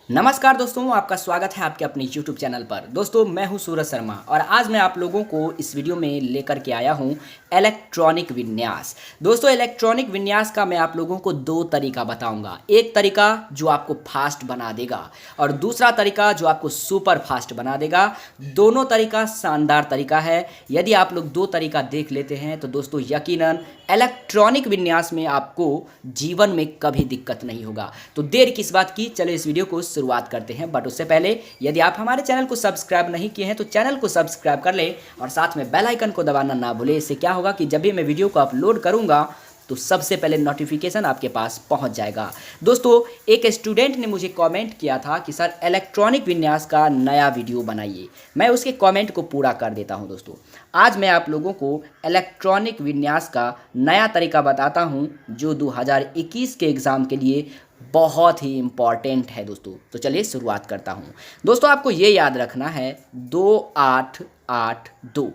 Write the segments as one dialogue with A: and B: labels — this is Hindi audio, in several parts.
A: नमस्कार दोस्तों, आपका स्वागत है आपके अपने YouTube चैनल पर। दोस्तों, मैं हूं सूरज शर्मा और आज मैं आप लोगों को इस वीडियो में लेकर के आया हूं इलेक्ट्रॉनिक विन्यास। दोस्तों, इलेक्ट्रॉनिक विन्यास का मैं आप लोगों को दो तरीका बताऊंगा। एक तरीका जो आपको फास्ट बना देगा और दूसरा तरीका जो आपको सुपर फास्ट बना देगा। दोनों तरीका शानदार तरीका है। यदि आप लोग दो तरीका देख लेते हैं तो दोस्तों यकीनन इलेक्ट्रॉनिक विन्यास में आपको जीवन में कभी दिक्कत नहीं होगा। तो देर किस बात की, चलो इस वीडियो को शुरुआत करते हैं। बट उससे पहले यदि आप हमारे चैनल को सब्सक्राइब नहीं किए हैं तो चैनल को सब्सक्राइब कर लें और साथ में बेल आइकन को दबाना ना भूलें। इससे क्या होगा कि जब भी मैं वीडियो को अपलोड करूंगा तो सबसे पहले नोटिफिकेशन आपके पास पहुंच जाएगा। दोस्तों, एक स्टूडेंट ने मुझे कमेंट किया था कि सर इलेक्ट्रॉनिक विन्यास का नया वीडियो बनाइए। मैं उसके कमेंट को पूरा कर देता हूं। दोस्तों, आज मैं आप लोगों को इलेक्ट्रॉनिक विन्यास का नया तरीका बताता हूं जो 2021 के एग्ज़ाम के लिए बहुत ही इम्पॉर्टेंट है। दोस्तों, तो चलिए शुरुआत करता हूं। दोस्तों, आपको ये याद रखना है 2882।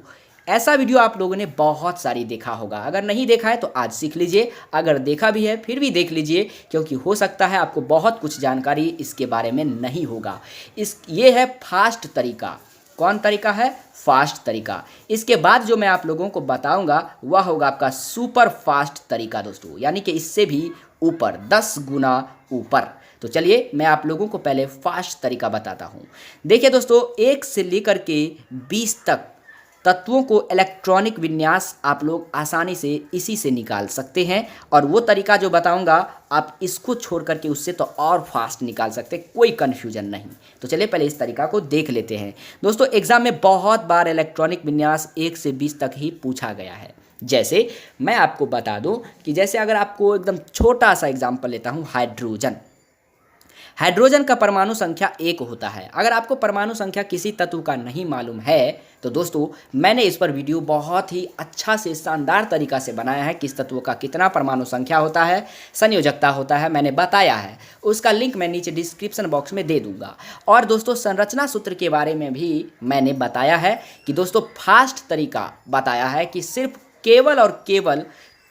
A: ऐसा वीडियो आप लोगों ने बहुत सारी देखा होगा। अगर नहीं देखा है तो आज सीख लीजिए, अगर देखा भी है फिर भी देख लीजिए, क्योंकि हो सकता है आपको बहुत कुछ जानकारी इसके बारे में नहीं होगा। ये है फास्ट तरीका। कौन तरीका है? फास्ट तरीका। इसके बाद जो मैं आप लोगों को बताऊंगा वह होगा आपका सुपर फास्ट तरीका दोस्तों, यानी कि इससे भी ऊपर 10 गुना ऊपर। तो चलिए मैं आप लोगों को पहले फास्ट तरीका बताता हूं। देखिए दोस्तों, 1 से लेकर के 20 तक तत्वों को इलेक्ट्रॉनिक विन्यास आप लोग आसानी से इसी से निकाल सकते हैं। और वो तरीका जो बताऊंगा आप इसको छोड़ करके उससे तो और फास्ट निकाल सकते हैं, कोई कन्फ्यूजन नहीं। तो चलिए पहले इस तरीका को देख लेते हैं। दोस्तों, एग्जाम में बहुत बार इलेक्ट्रॉनिक विन्यास 1 से 20 तक ही पूछा गया है। जैसे मैं आपको बता दूं कि जैसे अगर आपको एकदम छोटा सा एग्जाम्पल लेता हूं, हाइड्रोजन का परमाणु संख्या 1 होता है। अगर आपको परमाणु संख्या किसी तत्व का नहीं मालूम है तो दोस्तों मैंने इस पर वीडियो बहुत ही अच्छा से शानदार तरीका से बनाया है। किस तत्व का कितना परमाणु संख्या होता है, संयोजकता होता है, मैंने बताया है। उसका लिंक मैं नीचे डिस्क्रिप्शन बॉक्स में दे दूंगा। और दोस्तों, संरचना सूत्र के बारे में भी मैंने बताया है कि दोस्तों फास्ट तरीका बताया है कि सिर्फ केवल और केवल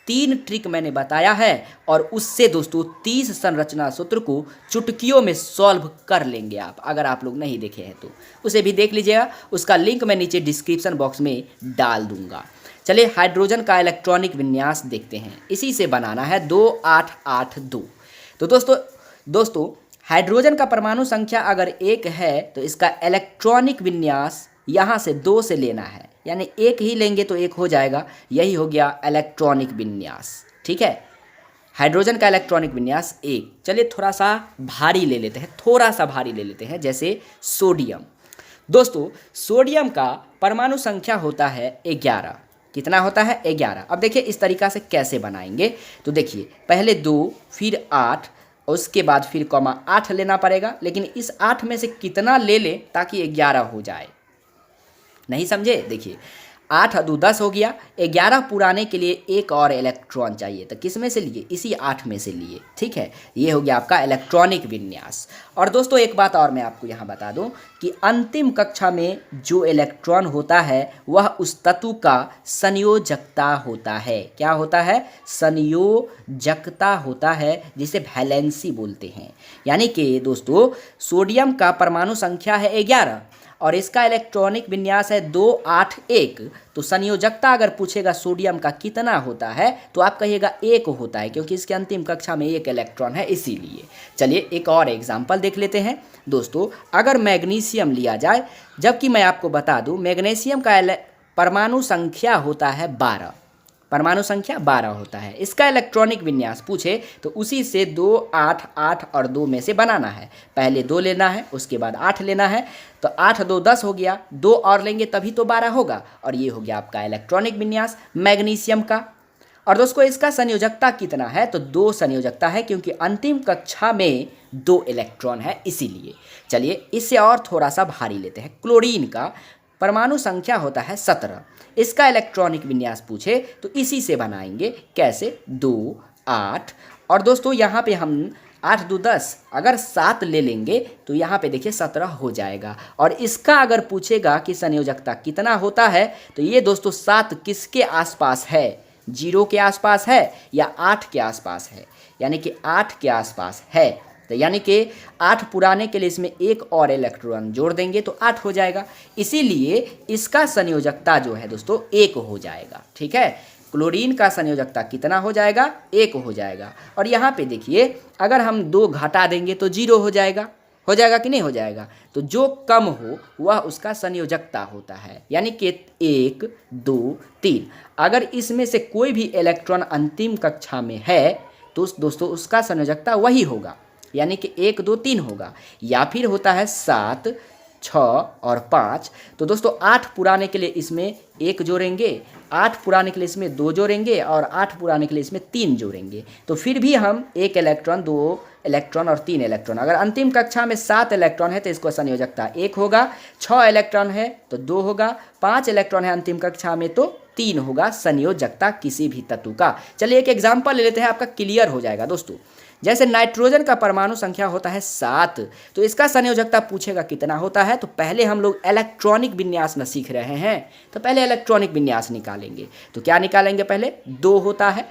A: 3 ट्रिक मैंने बताया है और उससे दोस्तों 30 संरचना सूत्र को चुटकियों में सॉल्व कर लेंगे आप। अगर आप लोग नहीं देखे हैं तो उसे भी देख लीजिएगा, उसका लिंक मैं नीचे डिस्क्रिप्शन बॉक्स में डाल दूंगा। चलिए हाइड्रोजन का इलेक्ट्रॉनिक विन्यास देखते हैं। इसी से बनाना है 2882। तो दोस्तों हाइड्रोजन का परमाणु संख्या अगर 1 है तो इसका इलेक्ट्रॉनिक विन्यास यहाँ से 2 से लेना है, यानी 1 ही लेंगे तो 1 हो जाएगा। यही हो गया इलेक्ट्रॉनिक विन्यास। ठीक है, हाइड्रोजन का इलेक्ट्रॉनिक विन्यास 1। चलिए थोड़ा सा भारी ले लेते हैं, जैसे सोडियम। दोस्तों, सोडियम का परमाणु संख्या होता है 11। कितना होता है? 11। अब देखिए इस तरीका से कैसे बनाएंगे। तो देखिए पहले 2 फिर 8, उसके बाद फिर कॉमा 8 लेना पड़ेगा। लेकिन इस 8 में से कितना ले लें ताकि 11 हो जाए? नहीं समझे? देखिए 8 और 2 10 हो गया। 11 पुराने के लिए एक और इलेक्ट्रॉन चाहिए, तो किस में से लिए? इसी 8 में से लिए। ठीक है, ये हो गया आपका इलेक्ट्रॉनिक विन्यास। और दोस्तों एक बात और मैं आपको यहाँ बता दूँ कि अंतिम कक्षा में जो इलेक्ट्रॉन होता है वह उस तत्व का संयोजकता होता है। क्या होता है? संयोजकता होता है, जिसे वैलेंसी बोलते हैं। यानी कि दोस्तों सोडियम का परमाणु संख्या है 11 और इसका इलेक्ट्रॉनिक विन्यास है 281। तो संयोजकता अगर पूछेगा सोडियम का कितना होता है तो आप कहिएगा 1 होता है, क्योंकि इसके अंतिम कक्षा में 1 इलेक्ट्रॉन है, इसीलिए। चलिए एक और एग्जाम्पल देख लेते हैं। दोस्तों अगर मैग्नीशियम लिया जाए, जबकि मैं आपको बता दूं मैग्नीशियम का परमाणु संख्या होता है 12। परमाणु संख्या 12 होता है। इसका इलेक्ट्रॉनिक विन्यास पूछे तो उसी से 2 8 8 और 2 में से बनाना है। पहले 2 लेना है, उसके बाद 8 लेना है। तो 8 2 10 हो गया, 2 और लेंगे तभी तो 12 होगा। और ये हो गया आपका इलेक्ट्रॉनिक विन्यास मैग्नीशियम का। और दोस्तों इसका संयोजकता कितना है? तो 2 संयोजकता है, क्योंकि अंतिम कक्षा में 2 इलेक्ट्रॉन है, इसीलिए। चलिए इससे और थोड़ा सा भारी लेते हैं। क्लोरीन का परमाणु संख्या होता है 17। इसका इलेक्ट्रॉनिक विन्यास पूछे तो इसी से बनाएंगे। कैसे? 2 8 और दोस्तों यहाँ पे हम 8 2 10 अगर 7 ले लेंगे तो यहाँ पे देखिए 17 हो जाएगा। और इसका अगर पूछेगा कि संयोजकता कितना होता है तो ये दोस्तों 7 किसके आसपास है? 0 के आसपास है या 8 के आसपास है? यानी कि 8 के आसपास है। तो यानी कि 8 पुराने के लिए इसमें एक और इलेक्ट्रॉन जोड़ देंगे तो 8 हो जाएगा। इसीलिए इसका संयोजकता जो है दोस्तों 1 हो जाएगा। ठीक है, क्लोरीन का संयोजकता कितना हो जाएगा? 1 हो जाएगा। और यहाँ पे देखिए, अगर हम 2 घटा देंगे तो 0 हो जाएगा। हो जाएगा कि नहीं हो जाएगा? तो जो कम हो वह उसका संयोजकता होता है, यानी कि 1 2 3। अगर इसमें से कोई भी इलेक्ट्रॉन अंतिम कक्षा में है तो दोस्तों उसका संयोजकता वही होगा, यानी कि 1 2 3 होगा। या फिर होता है 7 6 और 5। तो दोस्तों 8 पुराने के लिए इसमें 1 जोड़ेंगे, 8 पुराने के लिए इसमें 2 जोड़ेंगे और 8 पुराने के लिए इसमें 3 जोड़ेंगे। तो फिर भी हम 1 इलेक्ट्रॉन 2 इलेक्ट्रॉन और 3 इलेक्ट्रॉन, अगर अंतिम कक्षा में 7 इलेक्ट्रॉन है तो इसको संयोजकता 1 होगा, 6 इलेक्ट्रॉन है तो 2 होगा, 5 इलेक्ट्रॉन है अंतिम कक्षा में तो 3 होगा संयोजकता किसी भी तत्व का। चलिए एक एग्जाम्पल ले लेते हैं, आपका क्लियर हो जाएगा दोस्तों। जैसे नाइट्रोजन का परमाणु संख्या होता है 7, तो इसका संयोजकता पूछेगा कितना होता है। तो पहले हम लोग इलेक्ट्रॉनिक विन्यास में सीख रहे हैं, तो पहले इलेक्ट्रॉनिक विन्यास निकालेंगे। तो क्या निकालेंगे? पहले 2 होता है,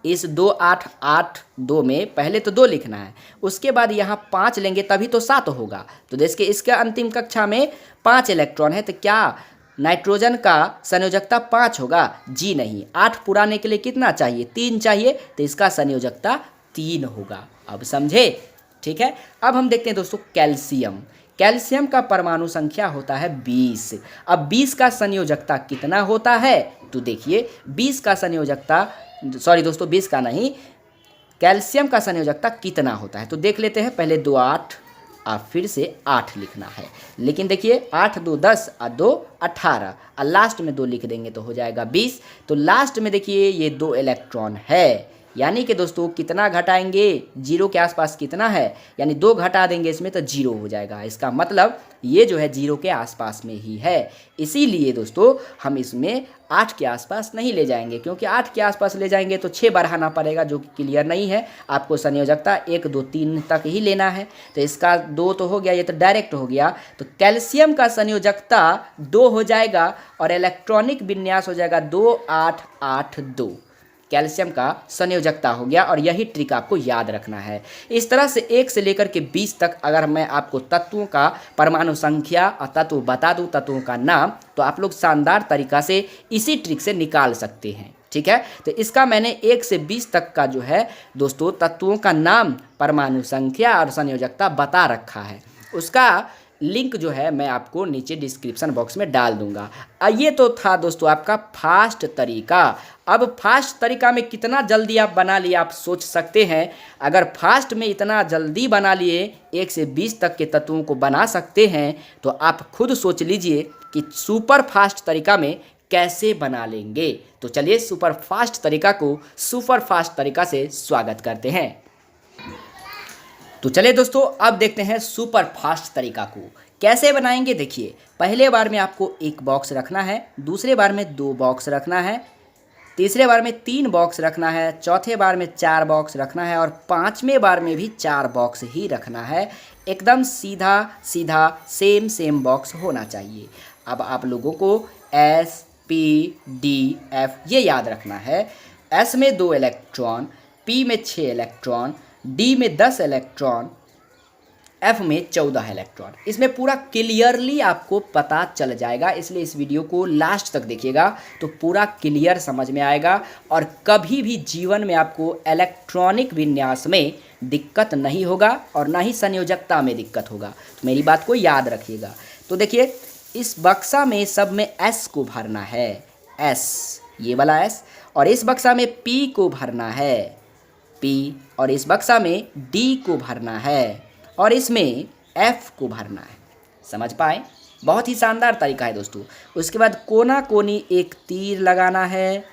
A: इस 2 8 8 2 में पहले तो 2 लिखना है, उसके बाद यहाँ 5 लेंगे तभी तो 7 होगा। तो देखिए इसके अंतिम कक्षा में 5 इलेक्ट्रॉन है, तो क्या नाइट्रोजन का संयोजकता 5 होगा? जी नहीं, 8 पुराने के लिए कितना चाहिए? 3 चाहिए, तो इसका संयोजकता 3 होगा। अब समझे? ठीक है, अब हम देखते हैं दोस्तों कैल्शियम। कैल्शियम का परमाणु संख्या होता है 20। अब 20 का संयोजकता कितना होता है? तो देखिए 20 का संयोजकता, सॉरी दोस्तों 20 का नहीं, कैल्शियम का संयोजकता कितना होता है तो देख लेते हैं। पहले 2 8 और फिर से 8 लिखना है, लेकिन देखिए 8 2 10 और 2 18 और लास्ट में 2 लिख देंगे तो हो जाएगा 20। तो लास्ट में देखिए ये 2 इलेक्ट्रॉन है, यानी कि दोस्तों कितना घटाएंगे? 0 के आसपास कितना है, यानी 2 घटा देंगे इसमें तो 0 हो जाएगा। इसका मतलब ये जो है 0 के आसपास में ही है। इसीलिए दोस्तों हम इसमें 8 के आसपास नहीं ले जाएंगे, क्योंकि 8 के आसपास ले जाएंगे तो 6 बढ़ाना पड़ेगा, जो कि क्लियर नहीं है। आपको संयोजकता 1 2 3 तक ही लेना है। तो इसका 2 तो हो गया, ये तो डायरेक्ट हो गया। तो कैल्शियम का संयोजकता 2 हो जाएगा और इलेक्ट्रॉनिक विन्यास हो जाएगा 2 8 8 2। कैल्शियम का संयोजकता हो गया, और यही ट्रिक आपको याद रखना है। इस तरह से 1 से लेकर के 20 तक अगर मैं आपको तत्वों का परमाणु संख्या और तत्व बता दूं, तत्वों का नाम, तो आप लोग शानदार तरीका से इसी ट्रिक से निकाल सकते हैं। ठीक है, तो इसका मैंने 1 से 20 तक का जो है दोस्तों तत्वों का नाम, परमाणु संख्या और संयोजकता बता रखा है। उसका लिंक जो है मैं आपको नीचे डिस्क्रिप्शन बॉक्स में डाल दूंगा। ये तो था दोस्तों आपका फास्ट तरीका। अब फास्ट तरीका में कितना जल्दी आप बना लिए आप सोच सकते हैं। अगर फास्ट में इतना जल्दी बना लिए, 1 से 20 तक के तत्वों को बना सकते हैं, तो आप खुद सोच लीजिए कि सुपर फास्ट तरीका में कैसे बना लेंगे। तो चलिए सुपर फास्ट तरीका को सुपर फास्ट तरीका से स्वागत करते हैं। तो चलिए दोस्तों अब देखते हैं सुपर फास्ट तरीका को कैसे बनाएंगे। देखिए पहले बार में आपको 1 बॉक्स रखना है, दूसरे बार में 2 बॉक्स रखना है, तीसरे बार में 3 बॉक्स रखना है, चौथे बार में 4 बॉक्स रखना है और 5वें बार में भी 4 बॉक्स ही रखना है। एकदम सीधा सीधा सेम बॉक्स होना चाहिए। अब आप लोगों को S P D F ये याद रखना है। S में 2 इलेक्ट्रॉन, P में 6 इलेक्ट्रॉन, D में 10 इलेक्ट्रॉन, F में 14 इलेक्ट्रॉन। इसमें पूरा क्लियरली आपको पता चल जाएगा, इसलिए इस वीडियो को लास्ट तक देखिएगा तो पूरा क्लियर समझ में आएगा और कभी भी जीवन में आपको इलेक्ट्रॉनिक विन्यास में दिक्कत नहीं होगा और ना ही संयोजकता में दिक्कत होगा। तो मेरी बात को याद रखिएगा। तो देखिए इस बक्सा में सब में S को भरना है, S ये वाला S, और इस बक्सा में P को भरना है, P, और इस बक्सा में D को भरना है और इसमें F को भरना है। समझ पाए? बहुत ही शानदार तरीका है दोस्तों। उसके बाद कोना कोनी एक तीर लगाना है,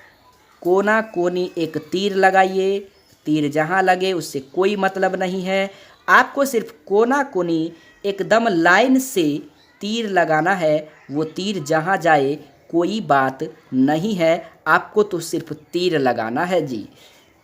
A: कोना कोनी एक तीर लगाइए। तीर जहाँ लगे उससे कोई मतलब नहीं है, आपको सिर्फ कोना कोनी एकदम लाइन से तीर लगाना है। वो तीर जहाँ जाए कोई बात नहीं है, आपको तो सिर्फ तीर लगाना है जी।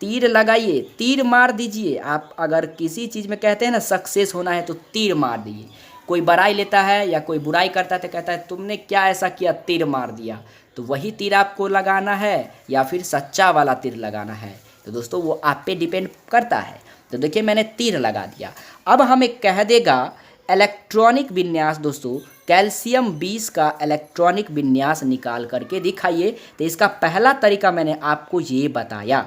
A: तीर लगाइए, तीर मार दीजिए। आप अगर किसी चीज़ में कहते हैं ना सक्सेस होना है तो तीर मार दीजिए। कोई बड़ाई लेता है या कोई बुराई करता है तो कहता है तुमने क्या ऐसा किया, तीर मार दिया। तो वही तीर आपको लगाना है या फिर सच्चा वाला तीर लगाना है, तो दोस्तों वो आप पे डिपेंड करता है। तो देखिए मैंने तीर लगा दिया। अब हमें कह देगा इलेक्ट्रॉनिक विन्यास दोस्तों, कैल्शियम 20 का इलेक्ट्रॉनिक विन्यास निकाल करके दिखाइए। तो इसका पहला तरीका मैंने आपको ये बताया,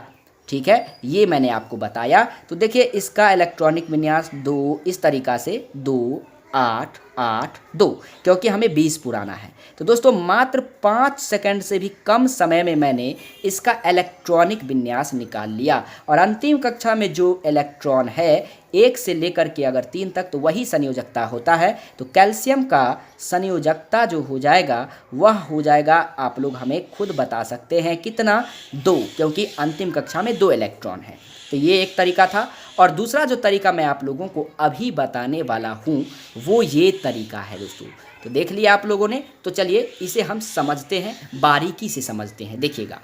A: ठीक है, ये मैंने आपको बताया। तो देखिए इसका इलेक्ट्रॉनिक विन्यास 2 इस तरीका से 2 8 8 2, क्योंकि हमें 20 पुराना है। तो दोस्तों मात्र 5 सेकंड से भी कम समय में मैंने इसका इलेक्ट्रॉनिक विन्यास निकाल लिया। और अंतिम कक्षा में जो इलेक्ट्रॉन है 1 से लेकर के अगर 3 तक, तो वही संयोजकता होता है। तो कैल्शियम का संयोजकता जो हो जाएगा वह हो जाएगा, आप लोग हमें खुद बता सकते हैं कितना, 2, क्योंकि अंतिम कक्षा में 2 इलेक्ट्रॉन है। तो ये एक तरीका था। और दूसरा जो तरीका मैं आप लोगों को अभी बताने वाला हूँ वो ये तरीका है दोस्तों। तो देख लिया आप लोगों ने, तो चलिए इसे हम समझते हैं, बारीकी से समझते हैं। देखिएगा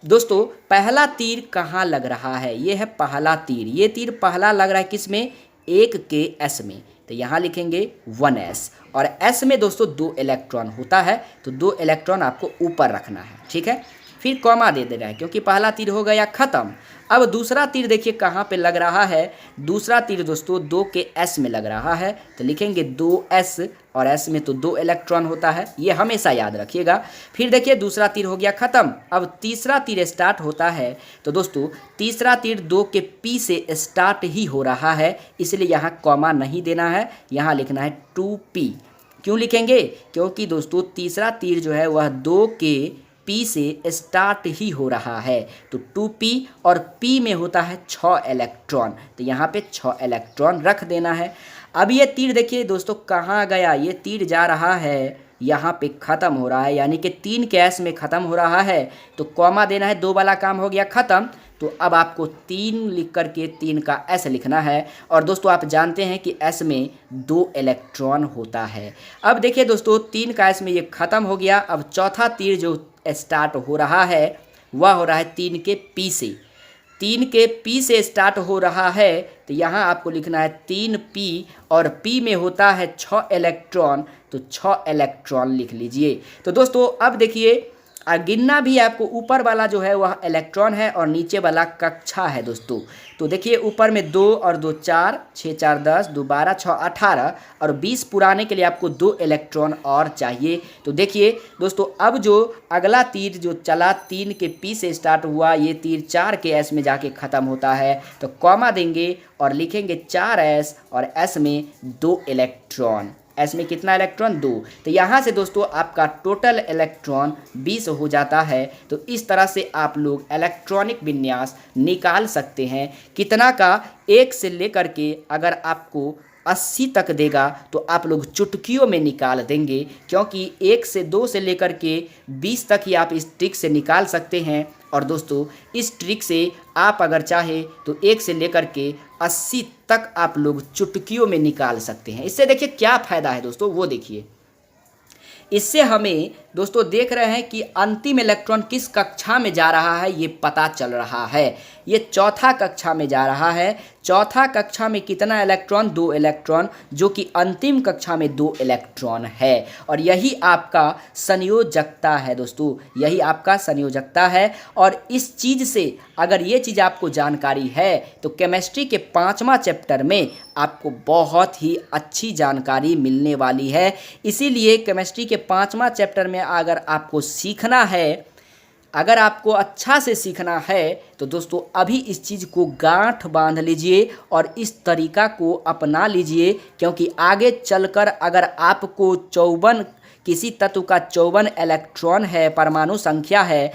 A: दोस्तों, पहला तीर कहाँ लग रहा है, ये है पहला तीर। ये तीर पहला लग रहा है किस में, 1 के S में। तो यहाँ लिखेंगे 1s, और S में दोस्तों 2 इलेक्ट्रॉन होता है, तो 2 इलेक्ट्रॉन आपको ऊपर रखना है, ठीक है। फिर कॉमा दे रहा है क्योंकि पहला तीर हो गया ख़त्म। अब दूसरा तीर देखिए कहाँ पे लग रहा है, दूसरा तीर दोस्तों 2 के S में लग रहा है। तो लिखेंगे 2s, और S में तो 2 इलेक्ट्रॉन होता है, ये हमेशा याद रखिएगा। फिर देखिए दूसरा तीर हो गया ख़त्म। अब तीसरा तीर स्टार्ट होता है। तो दोस्तों तीसरा तीर 2 के P से स्टार्ट ही हो रहा है, इसलिए यहाँ कॉमा नहीं देना है, यहाँ लिखना है 2p। क्यों लिखेंगे, क्योंकि दोस्तों तीसरा तीर जो है वह 2 के P से स्टार्ट ही हो रहा है। तो 2p, और P में होता है 6 इलेक्ट्रॉन, तो यहाँ पे 6 इलेक्ट्रॉन रख देना है। अब ये तीर देखिए दोस्तों कहाँ गया, ये तीर जा रहा है यहाँ पे ख़त्म हो रहा है, यानी कि 3 के S में ख़त्म हो रहा है। तो कॉमा देना है, 2 वाला काम हो गया ख़त्म। तो अब आपको 3 लिख करके 3 का S लिखना है। और दोस्तों आप जानते हैं कि S में 2 इलेक्ट्रॉन होता है। अब देखिए दोस्तों 3 का S में ये ख़त्म हो गया। अब चौथा तीर जो स्टार्ट हो रहा है वह हो रहा है 3 के P से। 3 के P से स्टार्ट हो रहा है, तो यहाँ आपको लिखना है 3p, और P में होता है 6 इलेक्ट्रॉन, तो 6 इलेक्ट्रॉन लिख लीजिए। तो दोस्तों अब देखिए गिनना भी आपको, ऊपर वाला जो है वह इलेक्ट्रॉन है और नीचे वाला कक्षा है दोस्तों। तो देखिए ऊपर में 2 और 2 4, 6 4 10, 2 12, 6 18, और 20 पुराने के लिए आपको 2 इलेक्ट्रॉन और चाहिए। तो देखिए दोस्तों अब जो अगला तीर जो चला 3 के P से स्टार्ट हुआ, ये तीर 4 के S में जाके ख़त्म होता है। तो कॉमा देंगे और लिखेंगे 4s, और S में 2 इलेक्ट्रॉन। S में कितना इलेक्ट्रॉन, 2। तो यहाँ से दोस्तों आपका टोटल इलेक्ट्रॉन 20 हो जाता है। तो इस तरह से आप लोग इलेक्ट्रॉनिक विन्यास निकाल सकते हैं। कितना का, 1 से लेकर के अगर आपको 80 तक देगा तो आप लोग चुटकियों में निकाल देंगे, क्योंकि 1 से 2 से लेकर के 20 तक ही आप इस ट्रिक से निकाल सकते हैं। और दोस्तों इस ट्रिक से आप अगर चाहे तो 1 से लेकर के 80 तक आप लोग चुटकियों में निकाल सकते हैं। इससे देखिए क्या फ़ायदा है दोस्तों, वो देखिए। इससे हमें दोस्तों देख रहे हैं कि अंतिम इलेक्ट्रॉन किस कक्षा में जा रहा है ये पता चल रहा है। ये चौथा कक्षा में जा रहा है। चौथा कक्षा में कितना इलेक्ट्रॉन, 2 इलेक्ट्रॉन, जो कि अंतिम कक्षा में 2 इलेक्ट्रॉन है। और यही आपका संयोजकता है दोस्तों, यही आपका संयोजकता है। और इस चीज़ से अगर ये चीज़ आपको जानकारी है तो केमिस्ट्री के 5वां चैप्टर में आपको बहुत ही अच्छी जानकारी मिलने वाली है। इसीलिए केमिस्ट्री के 5वां चैप्टर में अगर आपको सीखना है, अगर आपको अच्छा से सीखना है, तो दोस्तों अभी इस चीज़ को गांठ बांध लीजिए और इस तरीका को अपना लीजिए, क्योंकि आगे चलकर अगर आपको 54 किसी तत्व का 54 इलेक्ट्रॉन है, परमाणु संख्या है,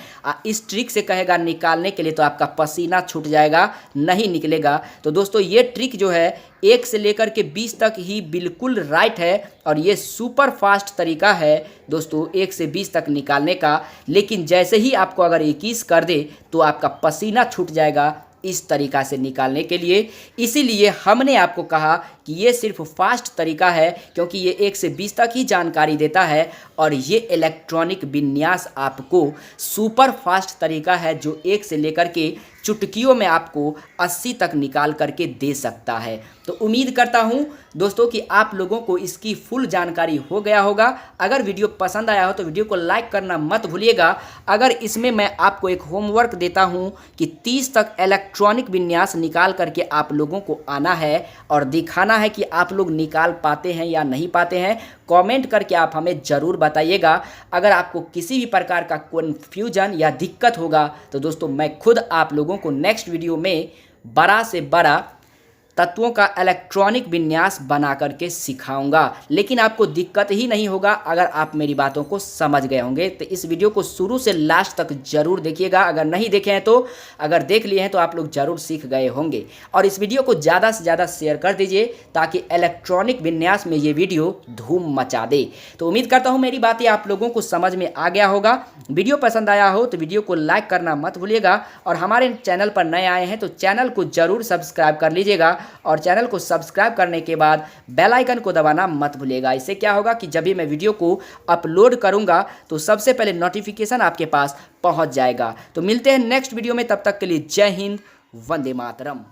A: इस ट्रिक से कहेगा निकालने के लिए, तो आपका पसीना छूट जाएगा, नहीं निकलेगा। तो दोस्तों ये ट्रिक जो है 1 से लेकर के 20 तक ही बिल्कुल राइट है, और ये सुपर फास्ट तरीका है दोस्तों 1 से 20 तक निकालने का। लेकिन जैसे ही आपको अगर 21 कर दे तो आपका पसीना छूट जाएगा इस तरीका से निकालने के लिए। इसीलिए हमने आपको कहा कि ये सिर्फ फास्ट तरीका है, क्योंकि ये 1 से 20 तक ही जानकारी देता है, और ये इलेक्ट्रॉनिक विन्यास आपको सुपर फास्ट तरीका है जो 1 से लेकर के चुटकियों में आपको 80 तक निकाल करके दे सकता है। तो उम्मीद करता हूं दोस्तों कि आप लोगों को इसकी फुल जानकारी हो गया होगा। अगर वीडियो पसंद आया हो तो वीडियो को लाइक करना मत भूलिएगा। अगर इसमें मैं आपको एक होमवर्क देता हूं कि 30 तक इलेक्ट्रॉनिक विन्यास निकाल करके आप लोगों को आना है और दिखाना है कि आप लोग निकाल पाते हैं या नहीं पाते हैं, कमेंट करके आप हमें ज़रूर बताइएगा। अगर आपको किसी भी प्रकार का कन्फ्यूजन या दिक्कत होगा तो दोस्तों मैं खुद आप लोगों को नेक्स्ट वीडियो में बड़ा से बड़ा तत्वों का इलेक्ट्रॉनिक विन्यास बना करके सिखाऊंगा। लेकिन आपको दिक्कत ही नहीं होगा अगर आप मेरी बातों को समझ गए होंगे। तो इस वीडियो को शुरू से लास्ट तक जरूर देखिएगा। अगर नहीं देखे हैं तो, अगर देख लिए हैं तो आप लोग जरूर सीख गए होंगे। और इस वीडियो को ज़्यादा से ज़्यादा शेयर कर दीजिए ताकि इलेक्ट्रॉनिक विन्यास में ये वीडियो धूम मचा दे। तो उम्मीद करता हूँ मेरी बातें आप लोगों को समझ में आ गया होगा। वीडियो पसंद आया हो तो वीडियो को लाइक करना मत भूलिएगा। और हमारे चैनल पर नए आए हैं तो चैनल को जरूर सब्सक्राइब कर लीजिएगा। और चैनल को सब्सक्राइब करने के बाद बेल आइकन को दबाना मत भूलिएगा। इससे क्या होगा कि जब भी मैं वीडियो को अपलोड करूंगा तो सबसे पहले नोटिफिकेशन आपके पास पहुंच जाएगा। तो मिलते हैं नेक्स्ट वीडियो में, तब तक के लिए जय हिंद, वंदे मातरम।